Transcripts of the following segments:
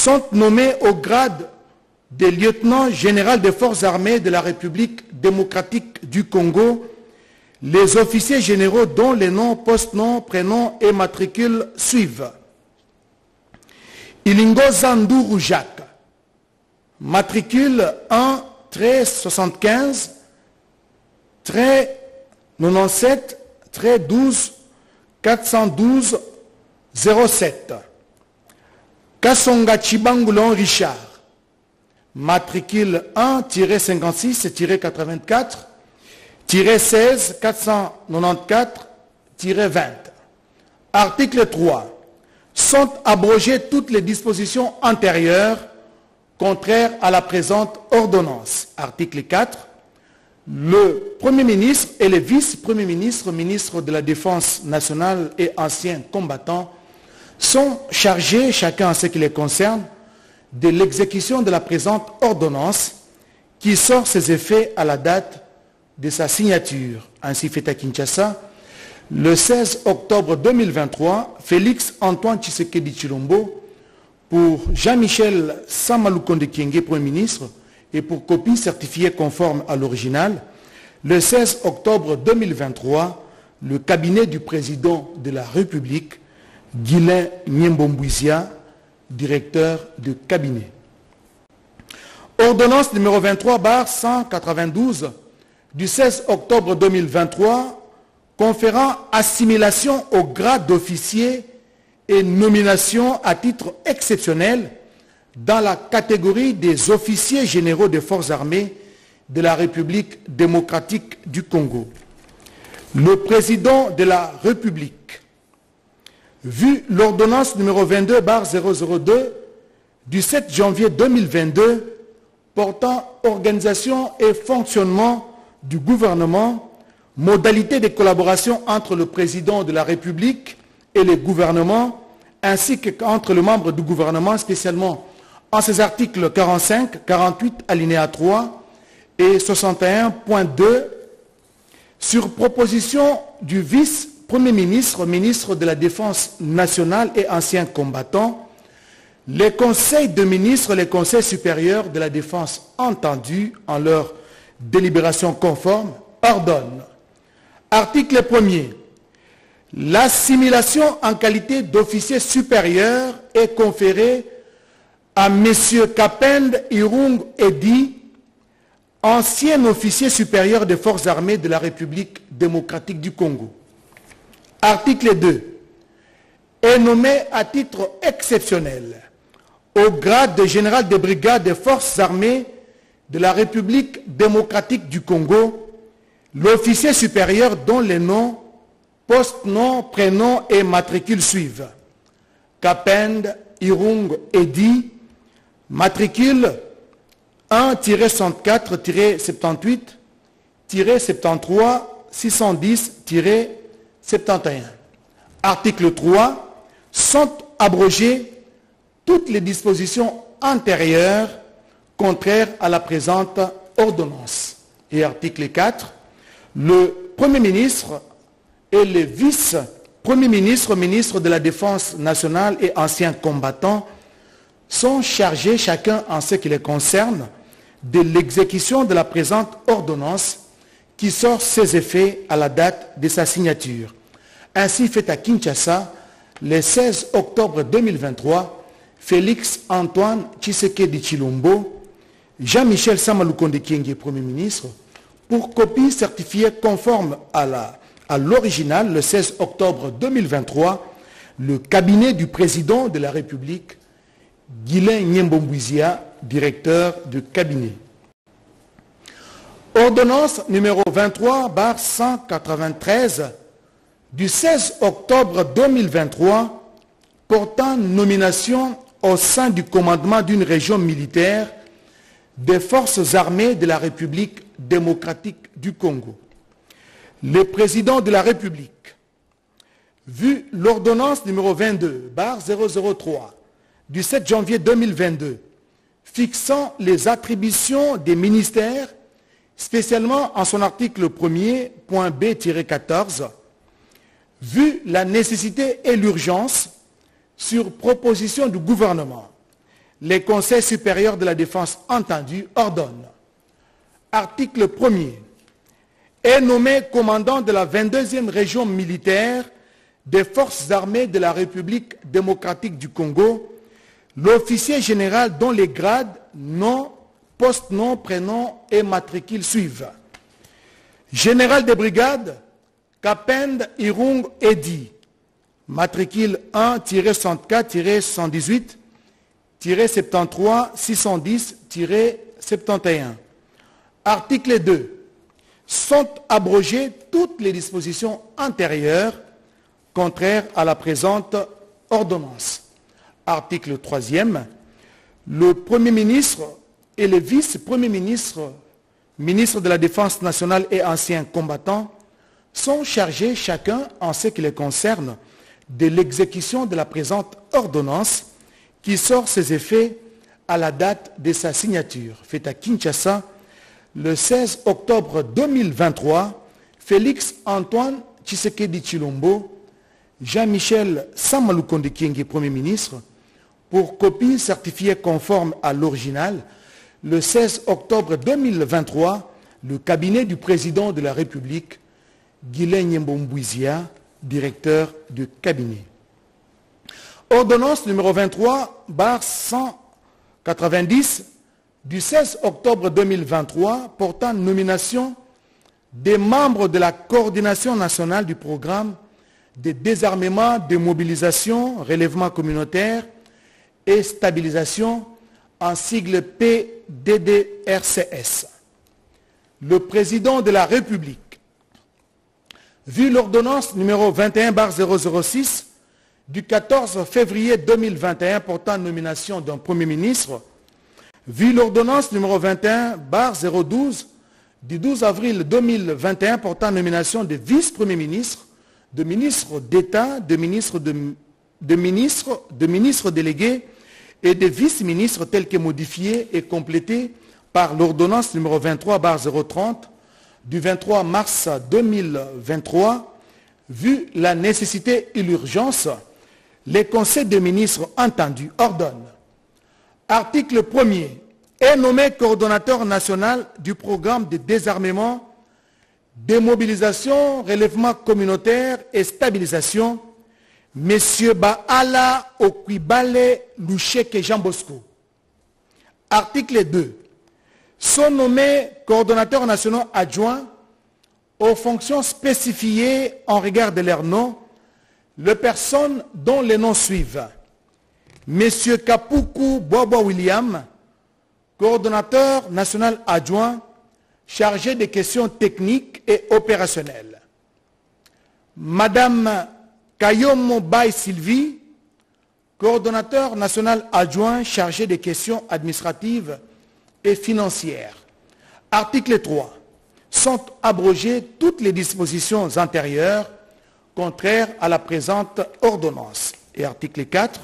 sont nommés au grade de lieutenant général des forces armées de la République démocratique du Congo les officiers généraux dont les noms, post-noms, prénoms et matricules suivent. Ilingo Zandourou Jacques, matricule 1-75-12-412-07. Kasonga Chibangoulon Richard, matricule 1-56-84-16-494-20. Article 3. Sont abrogées toutes les dispositions antérieures contraires à la présente ordonnance. Article 4. Le Premier ministre et le vice-premier ministre, ministre de la Défense nationale et anciens combattants, sont chargés, chacun en ce qui les concerne, de l'exécution de la présente ordonnance qui sort ses effets à la date de sa signature. Ainsi fait à Kinshasa, le 16 octobre 2023, Félix Antoine Tshisekedi Tshilombo, pour Jean-Michel Samalukonde Kyenge, Premier ministre, et pour copie certifiée conforme à l'original, le 16 octobre 2023, le cabinet du président de la République, Guilain Nyembombouizia, directeur de cabinet. Ordonnance numéro 23/192 du 16 octobre 2023 conférant assimilation au grade d'officier et nomination à titre exceptionnel dans la catégorie des officiers généraux des forces armées de la République démocratique du Congo. Le président de la République, vu l'ordonnance numéro 22/002 du 7 janvier 2022 portant organisation et fonctionnement du gouvernement, modalités de collaboration entre le président de la République et le gouvernement, ainsi qu'entre les membres du gouvernement, spécialement en ces articles 45, 48, alinéa 3 et 61.2, sur proposition du vice-premier ministre, ministre de la Défense nationale et ancien combattant, les conseils de ministres, les conseils supérieurs de la défense entendus en leur délibération conforme, ordonnent. Article 1er. L'assimilation en qualité d'officier supérieur est conférée à M. Kapend Irung Edi, ancien officier supérieur des forces armées de la République démocratique du Congo. Article 2. Est nommé à titre exceptionnel au grade de général de brigade des forces armées de la République démocratique du Congo l'officier supérieur dont les noms, post-noms, prénoms et matricules suivent. Kapend Irung Edi, matricule 1-64-73-610-71. Article 3. Sont abrogées toutes les dispositions antérieures contraires à la présente ordonnance. Et article 4. Le Premier ministre et le vice-premier ministre, ministre de la Défense nationale et anciens combattants, sont chargés, chacun en ce qui les concerne, de l'exécution de la présente ordonnance qui sort ses effets à la date de sa signature. Ainsi fait à Kinshasa, le 16 octobre 2023, Félix Antoine Tshisekedi Tshilombo, Jean-Michel Samalukonde Kyenge, Premier ministre, pour copie certifiée conforme à l'original, le 16 octobre 2023, le cabinet du président de la République, Guilain Nyembombouizia, directeur de cabinet. Ordonnance numéro 23/193 du 16 octobre 2023 portant nomination au sein du commandement d'une région militaire des forces armées de la République démocratique du Congo. Le président de la République, vu l'ordonnance numéro 22/003 du 7 janvier 2022 fixant les attributions des ministères, spécialement en son article 1er, point B-14, vu la nécessité et l'urgence, sur proposition du gouvernement, les conseils supérieurs de la défense entendus ordonnent. Article 1er. Est nommé commandant de la 22e région militaire des forces armées de la République démocratique du Congo, l'officier général dont les grades, nom, poste, nom, prénom et matricule suivent. Général de brigade, Kapend Irung Edi, matricule 1-64-78-73-610-71. Article 2. Sont abrogées toutes les dispositions antérieures contraires à la présente ordonnance. Article 3e. Le Premier ministre et le vice-premier ministre, ministre de la Défense nationale et anciens combattants, sont chargés chacun en ce qui les concerne de l'exécution de la présente ordonnance qui sort ses effets à la date de sa signature. Faite à Kinshasa, le 16 octobre 2023, Félix Antoine Tshisekedi Tshilombo, Jean-Michel Samalukonde Kyenge, Premier ministre, pour copie certifiée conforme à l'original, le 16 octobre 2023, le cabinet du président de la République, Guilain Mbouizia, directeur du cabinet. Ordonnance numéro 23/190 du 16 octobre 2023 portant nomination des membres de la coordination nationale du programme de désarmement, de mobilisation, relèvement communautaire et stabilisation en sigle PDDRCS. Le président de la République, vu l'ordonnance numéro 21/006 du 14 février 2021 portant nomination d'un Premier ministre, vu l'ordonnance numéro 21/012 du 12 avril 2021 portant nomination de vice-premier ministre, de ministre d'État, de ministre délégué et de vice-ministres tels que modifiés et complétés par l'ordonnance numéro 23/030 du 23 mars 2023, vu la nécessité et l'urgence, les conseils des ministres entendus ordonnent. Article 1er. Est nommé coordonnateur national du programme de désarmement, démobilisation, relèvement communautaire et stabilisation, M. Baala Okwibale Loucheke Jean Bosco. Article 2. Sont nommés coordonnateurs nationaux adjoints aux fonctions spécifiées en regard de leur nom, les personnes dont les noms suivent. M. Kapuku Bobo William, coordonnateur national adjoint chargé des questions techniques et opérationnelles. Madame Kayomo Bay Sylvie, coordonnateur national adjoint chargé des questions administratives et financières. Article 3. Sont abrogées toutes les dispositions antérieures contraires à la présente ordonnance. Et article 4.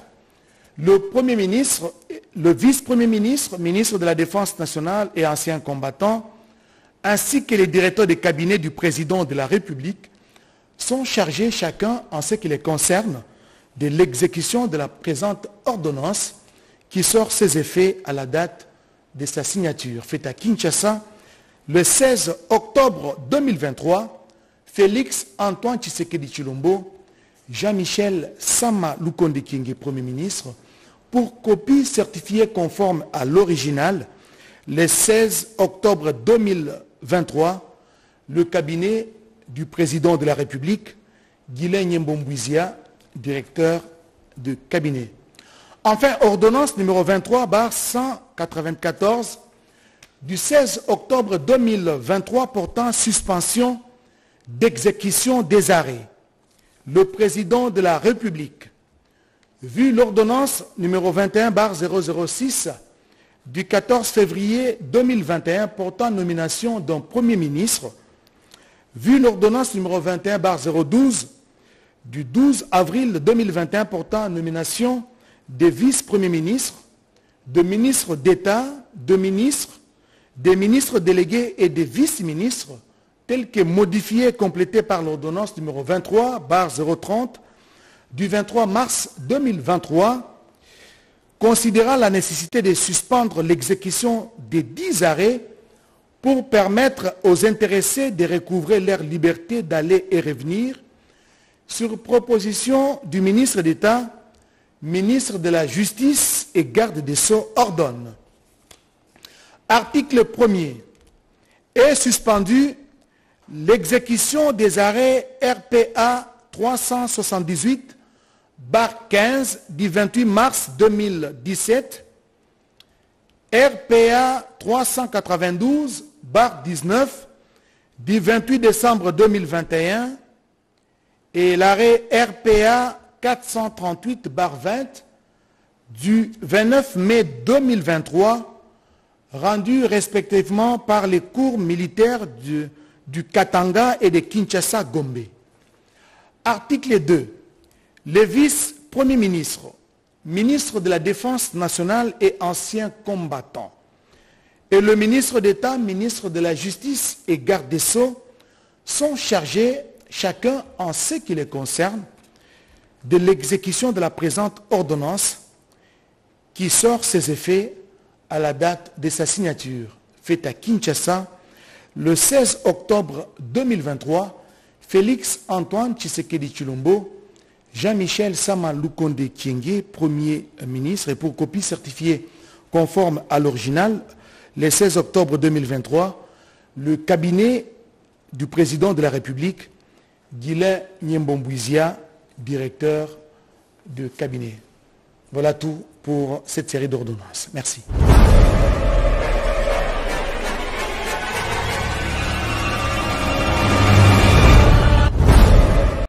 Le Premier ministre, le vice-premier ministre, ministre de la Défense nationale et anciens combattants, ainsi que les directeurs des cabinets du président de la République, sont chargés chacun en ce qui les concerne de l'exécution de la présente ordonnance qui sort ses effets à la date de sa signature. Faite à Kinshasa, le 16 octobre 2023, Félix Antoine Tshisekedi Tshilombo, Jean-Michel Samalukonde Kyenge, Premier ministre, pour copie certifiée conforme à l'original, le 16 octobre 2023, le cabinet du président de la République, Guilain Mbouizia, directeur du cabinet. Enfin, ordonnance numéro 23/194 du 16 octobre 2023 portant suspension d'exécution des arrêts. Le président de la République, vu l'ordonnance numéro 21/006 du 14 février 2021 portant nomination d'un Premier ministre, vu l'ordonnance numéro 21/012 du 12 avril 2021 portant nomination des vice-premiers ministres, de ministres d'État, de ministres, des ministres délégués et des vice-ministres, tels que modifiés et complétés par l'ordonnance numéro 23/030 du 23 mars 2023, considérant la nécessité de suspendre l'exécution des 10 arrêts pour permettre aux intéressés de recouvrer leur liberté d'aller et revenir, sur proposition du ministre d'État, ministre de la Justice et garde des Sceaux, ordonne. Article 1er. Est suspendu l'exécution des arrêts RPA 378/15 du 28 mars 2017, RPA 392/19 du 28 décembre 2021 et l'arrêt RPA 438/20 du 29 mai 2023, rendu respectivement par les cours militaires du Katanga et de Kinshasa-Gombe. Article 2. Le vice-premier ministre, ministre de la Défense nationale et ancien combattant, et le ministre d'État, ministre de la Justice et garde des Sceaux sont chargés, chacun en ce qui les concerne, de l'exécution de la présente ordonnance qui sort ses effets à la date de sa signature, faite à Kinshasa le 16 octobre 2023, Félix Antoine Tshisekedi Tshilombo, Jean-Michel Sama Lukonde Kyenge, Premier ministre, et pour copie certifiée conforme à l'original, le 16 octobre 2023, le cabinet du président de la République, Guilain Nyembombouizia, directeur de cabinet. Voilà tout pour cette série d'ordonnances. Merci.